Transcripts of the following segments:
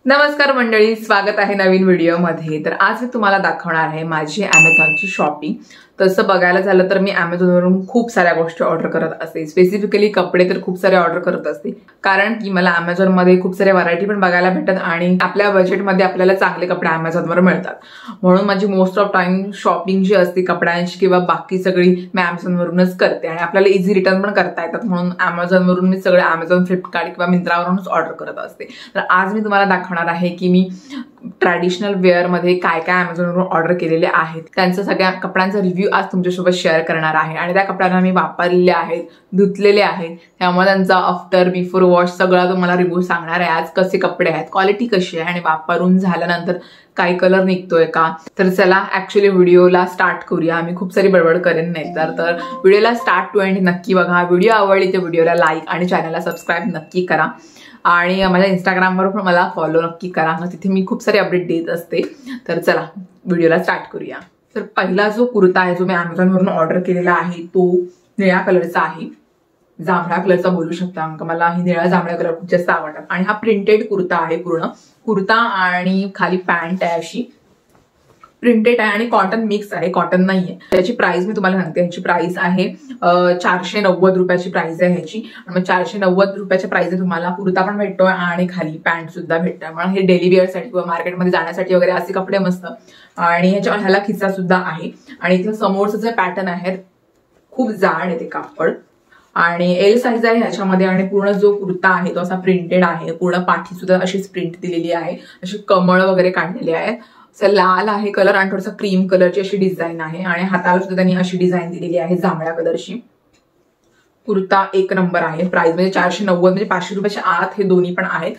नमस्कार मंडळी, स्वागत आहे नवीन व्हिडिओमध्ये। तर आज मी तुम्हाला दाखवणार आहे माझी Amazonची शॉपिंग। तसं बघायला झालं तर मी Amazonवरून खूप साऱ्या गोष्टी ऑर्डर करत असते, स्पेसिफिकली कपडे तर खूप सारे ऑर्डर करत असते, कारण की मला Amazonमध्ये खूप सारे व्हरायटी पण बघायला भेटतात आणि आपल्या बजेटमध्ये आपल्याला चांगले कपडे Amazonवर मिळतात। म्हणून माझी मोस्ट ऑफ टाइम शॉपिंग जी असते कपड्यांची किंवा बाकी सगळी मी Amazonवरूनच करते आणि आपल्याला इझी रिटर्न पण करता येतात, म्हणून Amazonवरून मी सगळे Amazon, फ्लिपकार्ट किंवा मिंत्रावरूनच ऑर्डर करत असते। तर आज मी तुम्हाला दाखवणार आहे की मी ट्रॅडिशनल वेअर मध्ये काय काय Amazonवरून ऑर्डर केलेले आहेत, त्यांचा सगळ्या कपड्यांचा रिव्ह्यू आज तुमच्यासोबत शेअर करणार आहे आणि त्या कपड्यांना मी वापरलेले आहेत, धुतलेले आहेत, त्यामुळे त्यांचा आफ्टर बिफोर वॉश सगळा तुम्हाला रिव्ह्यू सांगणार आहे। आज कसे कपडे आहेत, क्वालिटी कशी आहे आणि वापरून झाल्यानंतर काही कलर निघतोय का। तर चला ऍक्च्युअली व्हिडिओला स्टार्ट करूया। मी खूप सारी बडबड करेन नाही तर व्हिडिओला स्टार्ट टू एंड नक्की बघा। व्हिडिओ आवडली तर व्हिडिओला लाईक आणि चॅनलला सबस्क्राईब नक्की करा आणि माझ्या इंस्टाग्रामवर पण मला फॉलो नक्की करा, तिथे मी खूप सारे अपडेट देत असते। तर चला व्हिडिओला स्टार्ट करूया। तर पहिला जो कुर्ता आहे जो मी Amazonवरून ऑर्डर केलेला आहे तो निळ्या कलरचा आहे, जांभळ्या कलरचा बोलू शकता, मला ही निळा जांभळ्या कलर खूप जास्त आवडतात आणि हा प्रिंटेड कुर्ता आहे, पूर्ण कुर्ता आणि खाली पॅन्ट आहे, अशी प्रिंटेड आहे आणि कॉटन मिक्स आहे, कॉटन नाहीये। त्याची प्राइस मी तुम्हाला सांगते, ह्याची प्राइस आहे 490 रुपयाची प्राइस आहे ह्याची। मग 490 रुपयाच्या प्राइस तुम्हाला कुर्ता पण भेटतोय आणि खाली पॅन्ट सुद्धा भेटतोय, म्हणून हे डेली वेअर साठी किंवा मार्केटमध्ये जाण्यासाठी वगैरे असे कपडे मस्त। आणि ह्याला खिसा सुद्धा आहे आणि इथे समोरचं जे पॅटर्न आहे खूप जाड आहे ते कापड आणि एल साईज आहे ह्याच्यामध्ये आणि पूर्ण जो कुर्ता आहे तो असा प्रिंटेड आहे, पूर्ण पाठी सुद्धा अशीच प्रिंट दिलेली आहे, अशी कमळ वगैरे काढलेली आहे, लाल आहे कलर आणि थोडासा क्रीम कलरची अशी डिझाईन आहे आणि हाताला सुद्धा त्यांनी अशी डिझाईन दिलेली आहे जांभळ्या कलरची। कुर्ता एक नंबर आहे, प्राइस म्हणजे 490 म्हणजे 500 रुपयाच्या आत हे दोन्ही पण आहेत,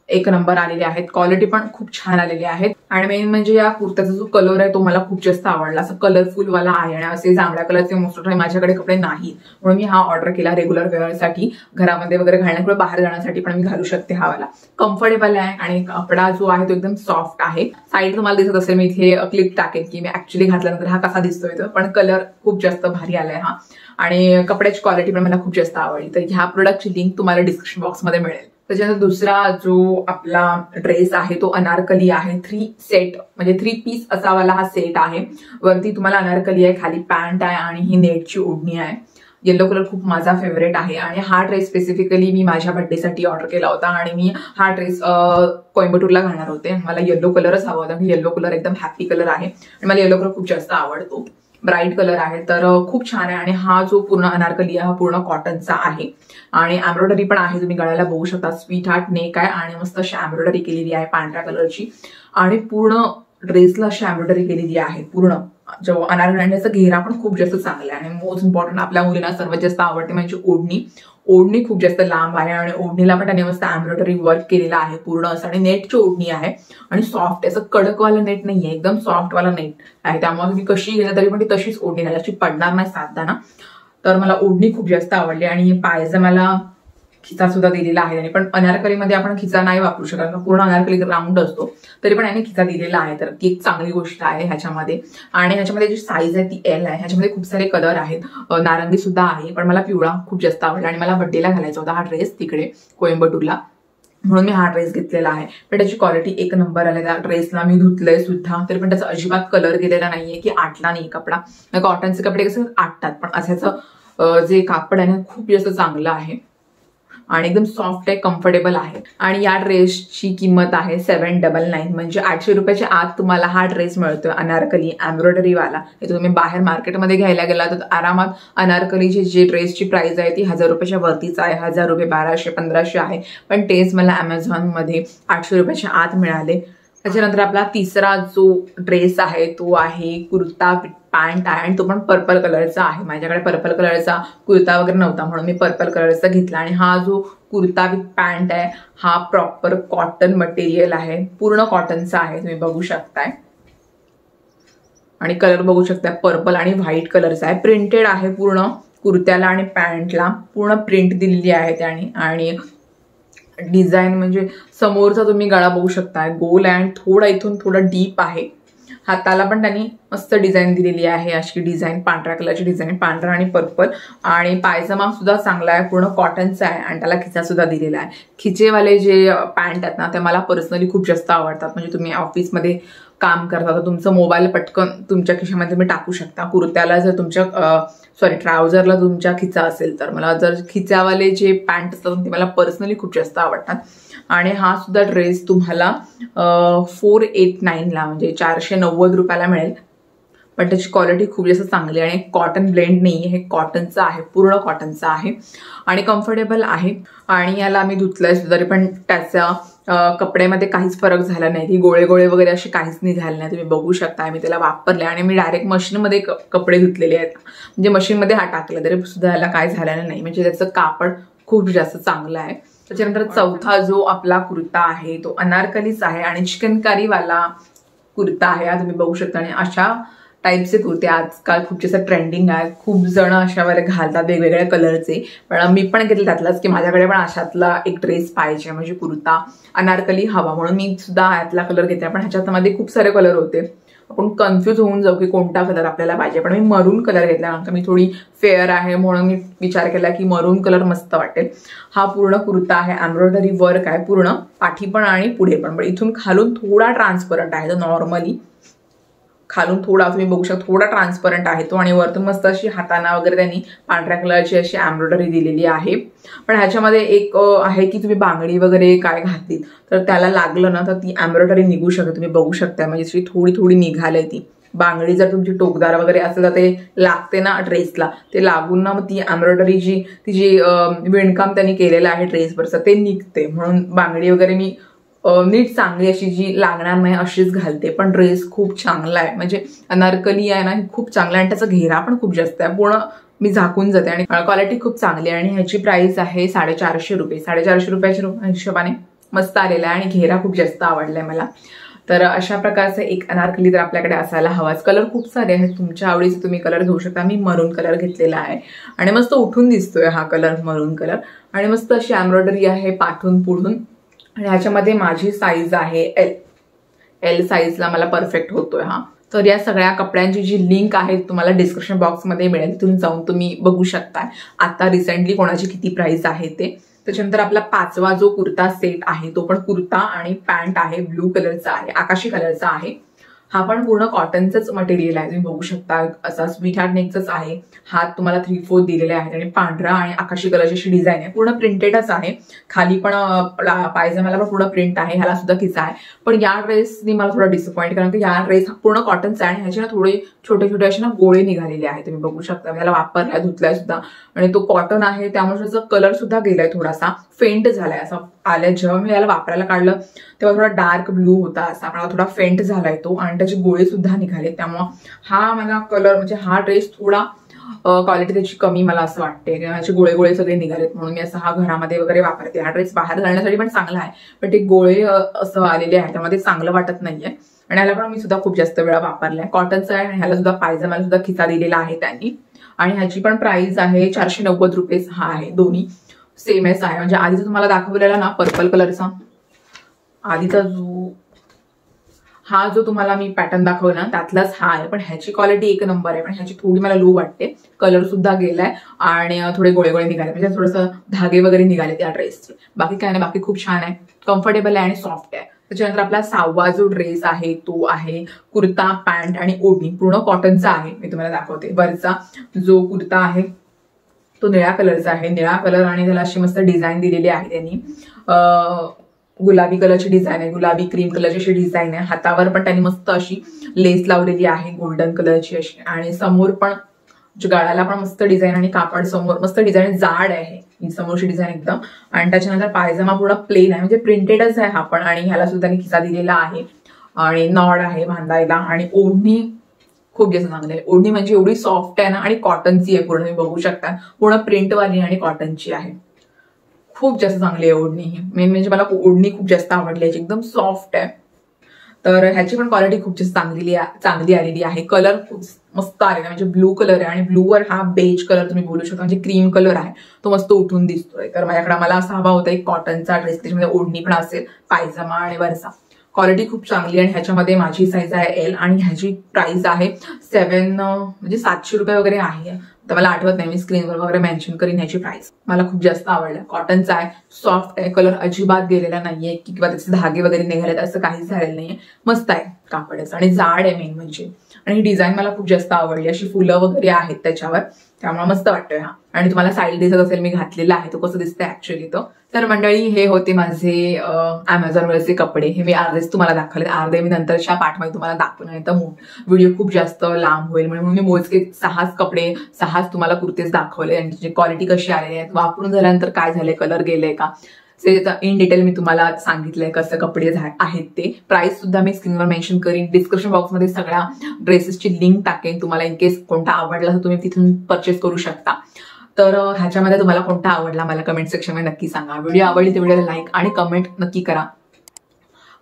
एक नंबर आलेले आहेत, क्वालिटी पण खूप छान आलेली आहे। आणि मेन म्हणजे या कुर्त्याचा जो कलर आहे तो मला खूप जास्त आवडला, असं कलरफुल वाला आहे आणि असे जांभळ्या कलरचे मोस्ट ऑफ टाइम माझ्याकडे कपडे नाहीत, म्हणून मी हा ऑर्डर केला रेग्युलर वेअरसाठी, घरामध्ये वगैरे घालण्याकडे बाहेर जाण्यासाठी पण मी घालू शकते। हा वाला कम्फर्टेबल आहे आणि कपडा जो आहे तो एकदम सॉफ्ट आहे। साईड तुम्हाला दिसत असेल, मी इथे क्लिप टाकेन की मी ऍक्च्युअली घातल्यानंतर हा कसा दिसतोय, पण कलर खूप जास्त भारी आलाय हा आणि कपड्याची क्वालिटी पण मला खूप जास्त आवडली। तर ह्या प्रोडक्टची लिंक तुम्हाला डिस्क्रिप्शन बॉक्समध्ये मिळेल। त्याच्यानंतर दुसरा जो आपला ड्रेस आहे तो अनारकली आहे, 3 सेट म्हणजे 3 पीस असा वाला हा सेट आहे। वरती तुम्हाला अनारकली आहे, खाली पॅन्ट आहे आणि ही नेटची ओढणी आहे। येलो कलर खूप माझा फेवरेट आहे आणि हा ड्रेस स्पेसिफिकली मी माझ्या बर्थडेसाठी ऑर्डर केला होता आणि मी हा ड्रेस कोइंबतूरला घालणार होते। मला येलो कलरच हवा होता, येलो कलर एकदम हॅपी कलर आहे आणि मला येलो कलर खूप जास्त आवडतो, ब्राईट कलर आहे, तर खूप छान आहे। आणि हा जो पूर्ण अनारकली आहे हा पूर्ण कॉटनचा आहे आणि एम्ब्रॉयडरी पण आहे, तुम्ही गळ्याला बघू शकता, स्वीट हार्ट नेक आहे आणि मस्त अशी एम्ब्रॉयडरी केलेली आहे पांढऱ्या कलरची आणि पूर्ण ड्रेसला अशी एम्ब्रॉयडरी केलेली आहे पूर्ण। जो अनारकलीचा घेरा पण खूप जास्त चांगला आहे आणि मोस्ट इम्पॉर्टंट आपल्या मुलींना सर्वात जास्त आवडते म्हणजे ओढणी। ओढणी खूप जास्त लांब आहे आणि ओढणीला पण त्याने मस्त एम्ब्रॉयडरी वर्क केलेला आहे पूर्ण असं आणि नेटची ओढणी आहे आणि सॉफ्ट, असं कडकवाला नेट नाहीये, एकदम सॉफ्ट वाला नेट आहे, त्यामुळे तुम्ही कशी गेला तरी पण ती तशीच ओढणी आहे, अशी पडणार नाही साधताना। तर मला ओढणी खूप जास्त आवडली आणि पायजमाला खिचा सुद्धा दिलेला आहे आणि पण अनारकलीमध्ये आपण खिचा नाही वापरू शकत, पूर्ण अनारकली राऊंड असतो, तरी पण याने खिचा दिलेला आहे, तर ती एक चांगली गोष्ट आहे ह्याच्यामध्ये। आणि ह्याच्यामध्ये जी साईज आहे ती एल आहे, ह्याच्यामध्ये खूप सारे कलर आहेत, नारंगी सुद्धा आहे, पण मला पिवळा खूप जास्त आवडला आणि मला बर्थडेला घालायचा होता हा ड्रेस तिकडे कोइंबतूरला, म्हणून मी हा ड्रेस घेतलेला आहे। पण त्याची क्वालिटी एक नंबर आली, त्या ड्रेसला मी धुतलंय सुद्धा तरी पण त्याचा अजिबात कलर गेलेला नाहीये की आटला नाही कपडा। कॉटनचे कपडे कसे आटतात, पण असाचं जे कापड आहे ना खूप जास्त चांगलं आहे आणि एकदम सॉफ्ट आहे, कम्फर्टेबल आहे। आणि या ड्रेसची किंमत आहे 799 म्हणजे 800 रुपयाच्या आत तुम्हाला हा ड्रेस मिळतोय, अनारकली एम्ब्रॉयडरी वाला। हे तुम्ही बाहेर मार्केटमध्ये घ्यायला गेला तर आरामात अनारकलीची जी ड्रेसची प्राइस आहे ती 1000 रुपयाच्या वरतीच आहे, 1000 रुपये, 1200, 1500 आहे, पण तेच मला Amazonमध्ये 800 रुपयाच्या आत मिळाले। त्याच्यानंतर आपला तिसरा जो ड्रेस आहे तो आहे कुर्ता पॅन्ट आहे आणि तो पण पर्पल कलरचा आहे, माझ्याकडे पर्पल कलरचा कुर्ता वगैरे नव्हता म्हणून मी पर्पल कलरचा घेतला। आणि हा जो कुर्ता विथ पॅन्ट आहे हा प्रॉपर कॉटन मटेरियल आहे, पूर्ण कॉटनचा आहे, तुम्ही बघू शकताय आणि कलर बघू शकताय, पर्पल आणि व्हाईट कलरचा आहे, प्रिंटेड आहे पूर्ण कुर्त्याला आणि पॅन्टला पूर्ण प्रिंट दिलेली आहे त्याने आणि डिझाईन म्हणजे समोरचा तुम्ही गळा बघू शकताय गोल आहे आणि थोडा इथून थोडा डीप आहे हाताला पण त्यांनी मस्त डिझाईन दिलेली आहे, अशी डिझाईन पांढऱ्या कलरची डिझाईन, पांढरा आणि पर्पल. आणि पायजमा सुद्धा चांगला आहे, पूर्ण कॉटनचा आहे आणि त्याला खिचा सुद्धा दिलेला आहे. खिचेवाले जे पॅन्ट आहेत ना ते मला पर्सनली खूप जास्त आवडतात. म्हणजे तुम्ही ऑफिसमध्ये काम करता तर तुमचं मोबाईल पटकन तुमच्या खिशामध्ये तुम्ही टाकू शकता. कुर्त्याला जर तुमच्या ट्राउझरला तुमच्या खिचा असेल तर मला जर खिचावाले जे पॅन्ट असतात ते मला पर्सनली खूप जास्त आवडतात. आणि हा सुद्धा ड्रेस तुम्हाला 489ला म्हणजे 490 रुपयाला मिळेल. पण त्याची क्वालिटी खूप जास्त चांगली आहे आणि कॉटन ब्लेंड नाही, हे कॉटनचं आहे, पूर्ण कॉटनचं आहे आणि कम्फर्टेबल आहे. आणि याला आम्ही धुतलंय तरी पण त्याचा कपड्यामध्ये काहीच फरक झाला नाही, की गोळे गोळे वगैरे असे काहीच निघाले नाही. तुम्ही बघू शकता मी त्याला वापरले आणि मी डायरेक्ट मशीनमध्ये कपडे धुतलेले आहेत, म्हणजे मशीनमध्ये हा टाकला तरी सुद्धा याला काय झालेलं नाही. म्हणजे त्याचं कापड खूप जास्त चांगलं आहे. त्याच्यानंतर चौथा जो आपला कुर्ता आहे तो अनारकलीच आहे आणि चिकनकारीवाला कुर्ता आहे, हा तुम्ही बघू शकता. आणि अशा टाईपचे कुर्ते आजकाल खूप जास्त ट्रेंडिंग आहेत, खूप जण अशावर घालतात वेगवेगळ्या कलरचे. पण मी पण घेतले त्यातलाच की माझ्याकडे पण अशातला एक ड्रेस पाहिजे, म्हणजे कुर्ता अनारकली हवा, म्हणून मी सुद्धा ह्यातला कलर घेतला. पण ह्याच्यात मध्ये खूप सारे कलर होते, आपण कन्फ्यूज होऊन जाऊ की कोणता कलर आपल्याला पाहिजे. पण मी मरून कलर घेतला कारण मी थोडी फेअर आहे म्हणून मी विचार केला की मरून कलर मस्त वाटेल. हा पूर्ण कुर्ता आहे, एम्ब्रॉयडरी वर्क आहे पूर्ण, पाठी पण आणि पुढे पण इथून खालून थोडा ट्रान्सपरंट आहे. तर नॉर्मली खालून थोडा तुम्ही बघू शकता थोडा ट्रान्सपरंट आहे तो, आणि वरतून मस्त अशी हाताना वगैरे त्यांनी पांढऱ्या कलरची अशी एम्ब्रॉयडरी दिलेली आहे. पण ह्याच्यामध्ये एक आहे की तुम्ही बांगडी वगैरे काय घातली तर त्याला लागलं ना तर ती एम्ब्रॉयडरी निघू शकते. तुम्ही बघू शकता म्हणजे थोडी थोडी निघाली ती बांगडी. जर तुमची टोकदार वगैरे असेल तर ते लागते ना ड्रेसला, ते लागून ना मग ती एम्ब्रॉयडरी जी विणकाम त्यांनी केलेलं आहे ड्रेसवरचं ते निघते. म्हणून बांगडी वगैरे मी नीट चांगली अशी जी लागणार नाही अशीच घालते. पण ड्रेस खूप चांगला आहे, म्हणजे अनारकली आहे ना खूप चांगला आणि त्याचा घेरा पण खूप जास्त आहे, पूर्ण मी झाकून जाते आणि क्वालिटी खूप चांगली आहे. आणि ह्याची प्राइस आहे 450 रुपये. 450 रुपयाच्या हिशोबाने मस्त आलेला आहे आणि घेरा खूप जास्त आवडलाय मला. तर अशा प्रकारचे एक अनारकली तर आपल्याकडे असायला हवाच. कलर खूप सारे आहेत, तुमच्या आवडीचे तुम्ही कलर घेऊ शकता. मी मरून कलर घेतलेला आहे आणि मस्त उठून दिसतोय हा कलर, मरून कलर. आणि मस्त अशी एम्ब्रॉयडरी आहे पाठून पुढून. आणि ह्याच्यामध्ये माझी साईज आहे एल साईजला मला परफेक्ट होतोय हा. तर या सगळ्या कपड्यांची जी लिंक आहे तुम्हाला डिस्क्रिप्शन बॉक्समध्ये मिळेल, तिथून जाऊन तुम्ही बघू शकता आता रिसेंटली कोणाची किती प्राइस आहे ते. त्याच्यानंतर आपला 5वा जो कुर्ता सेट आहे तो पण कुर्ता आणि पॅन्ट आहे, ब्लू कलरचा आहे, आकाशी कलरचा आहे. हा पण पूर्ण कॉटनचंच मटेरियल आहे, तुम्ही बघू शकता. असा स्वीट हार्ट नेकच आहे, हात तुम्हाला 3/4 दिलेले आहेत आणि पांढरा आणि आकाशी कलरची अशी डिझाईन आहे, पूर्ण प्रिंटेडच आहे. खाली पण पायजमाला पण पूर्ण प्रिंट आहे, ह्याला सुद्धा खिचा आहे. पण या ड्रेसनी मला थोडं डिसअपॉइंट, कारण की या ड्रेस पूर्ण कॉटनचा आहे आणि ह्याचे ना थोडे छोटे छोटे असे ना गोळे निघालेले आहेत, तुम्ही बघू शकता. ह्याला वापरलाय, धुतलाय सुद्धा आणि तो कॉटन आहे त्यामुळे त्याचा कलर सुद्धा गेलाय, थोडासा फेंट झालाय असा आलाय. जेव्हा मी याला वापरायला काढलं तेव्हा थोडा डार्क ब्लू होता असा, मला थोडा फेंट झालाय तो आणि त्याचे गोळे सुद्धा निघाले. त्यामुळे हा मला कलर म्हणजे हा ड्रेस थोडा क्वालिटी त्याची कमी मला असं वाटते, त्याचे गोळे गोळे सगळे निघालेत. म्हणून मी असं हा घरामध्ये वगैरे वापरते. हा ड्रेस बाहेर घालण्यासाठी पण चांगला आहे, पण ते गोळे असं आलेले आहे त्यामध्ये चांगलं वाटत नाहीये. आणि ह्याला पण मी सुद्धा खूप जास्त वेळा वापरलाय. कॉटनचा आहे आणि ह्याला सुद्धा पायजमाला सुद्धा खिचा दिलेला आहे त्यांनी. आणि ह्याची पण प्राइस आहे 490 रुपये. हा आहे, दोन्ही सेमच आहे. म्हणजे आधीच तुम्हाला दाखवलेला ना पर्पल कलरचा, आधीचा जो तुम्हाला मी पॅटर्न दाखवला ना त्यातलाच हा आहे. पण ह्याची क्वालिटी एक नंबर आहे, पण ह्याची थोडी मला लो वाटते. कलर सुद्धा गेलाय आणि थोडे गोळे गोळे निघाले, म्हणजे थोडंसं धागे वगैरे निघाले त्या ड्रेसचे. बाकी काय नाही, बाकी खूप छान आहे, कम्फर्टेबल आहे आणि सॉफ्ट आहे. त्याच्यानंतर आपला 6वा जो ड्रेस आहे तो आहे कुर्ता पॅन्ट आणि ओढणी, पूर्ण कॉटनचा आहे. मी तुम्हाला दाखवते. वरचा जो कुर्ता आहे तो निळ्या कलरचा आहे, निळा कलर आणि त्याला अशी मस्त डिझाईन दिलेली आहे त्यांनी. गुलाबी कलरची डिझाईन आहे, गुलाबी क्रीम कलरची अशी डिझाईन आहे. हातावर पण त्यांनी मस्त अशी लेस लावलेली आहे गोल्डन कलरची अशी. आणि समोर पण गळ्याला पण मस्त डिझाईन आणि कापड समोर मस्त डिझाईन जाड आहे ही समोरची डिझाईन एकदम. आणि त्याच्यानंतर पायजमा पूर्ण प्लेन आहे, म्हणजे प्रिंटेडच आहे हा पण. आणि ह्याला सुद्धा त्यांनी खिसा दिलेला आहे आणि नॉड आहे बांधायला. आणि ओढणी खूप जास्त चांगली आहे. ओढणी म्हणजे एवढी सॉफ्ट आहे ना आणि कॉटनची आहे पूर्ण, तुम्ही बघू शकता. पूर्ण प्रिंटवाली आणि कॉटनची आहे, खूप जास्त चांगली आहे ओढणी ही. मेन म्हणजे मला ओढणी खूप जास्त आवडली आहे, एकदम सॉफ्ट आहे. तर ह्याची पण क्वालिटी खूप जास्त चांगली आलेली आहे. कलर खूप मस्त आलेला, म्हणजे ब्लू कलर आहे आणि ब्लूवर हा बेज कलर तुम्ही बोलू शकता, म्हणजे क्रीम कलर आहे तो मस्त उठून दिसतोय. तर माझ्याकडे मला असा हवा होता एक कॉटनचा ड्रेस, त्याच्यामध्ये ओढणी पण असेल, पायजमा आणि वरचा. क्वालिटी खूप चांगली आणि ह्याच्यामध्ये माझी साईज आहे एल आणि ह्याची प्राइस आहे 700 रुपये वगैरे आहे. तर मला आठवत नाही, मी स्क्रीनवर वगैरे मेन्शन करीन ह्याची प्राइस. मला खूप जास्त आवडला. कॉटनचा आहे, सॉफ्ट आहे, कलर अजिबात गेलेला नाहीये किंवा त्याचे धागे वगैरे निघालेत असं काहीच झालेलं नाहीये. मस्त आहे कापडच आणि जाड आहे मेन म्हणजे. आणि ही डिझाईन मला खूप जास्त आवडली, अशी फुलं वगैरे आहेत त्याच्यावर, त्यामुळे मस्त वाटतोय हा. आणि तुम्हाला साईड दिसत असेल मी घातलेला आहे तो कसं दिसतंय ऍक्च्युअली तो. तर मंडळी हे होते माझे अमेझॉनवरचे कपडे. हे मी अर्धेच तुम्हाला दाखवले, अर्धे मी नंतरच्या पार्टमध्ये तुम्हाला दाखवणार आहे. तर व्हिडिओ खूप जास्त लांब होईल म्हणून मी मोजके 6 कपडे 6 तुम्हाला कुर्तेच दाखवले आणि त्याची क्वालिटी कशी आलेली आहे, वापरून झाल्यानंतर काय झालंय, कलर गेले का, इन डिटेल मी तुम्हाला सांगितलंय कसं कपडे आहेत ते. प्राइस सुद्धा मी स्क्रीनवर मेन्शन करीन. डिस्क्रिप्शन बॉक्समध्ये सगळ्या ड्रेसेसची लिंक टाकेन. तुम्हाला इन केस कोणता आवडला तर तुम्ही तिथून परचेस करू शकता. तर ह्याच्यामध्ये तुम्हाला कोणता आवडला मला कमेंट सेक्शनमध्ये नक्की सांगा. व्हिडिओ आवडली तर व्हिडिओला लाईक आणि कमेंट नक्की करा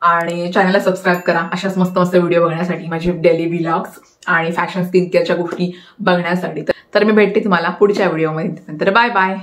आणि चॅनलला सबस्क्राईब करा अशाच मस्त मस्त व्हिडिओ बघण्यासाठी, माझे डेली व्लॉग्स आणि फॅशन स्किन केअरच्या गोष्टी बघण्यासाठी. तर मी भेटते तुम्हाला पुढच्या व्हिडिओमध्ये. तर बाय बाय.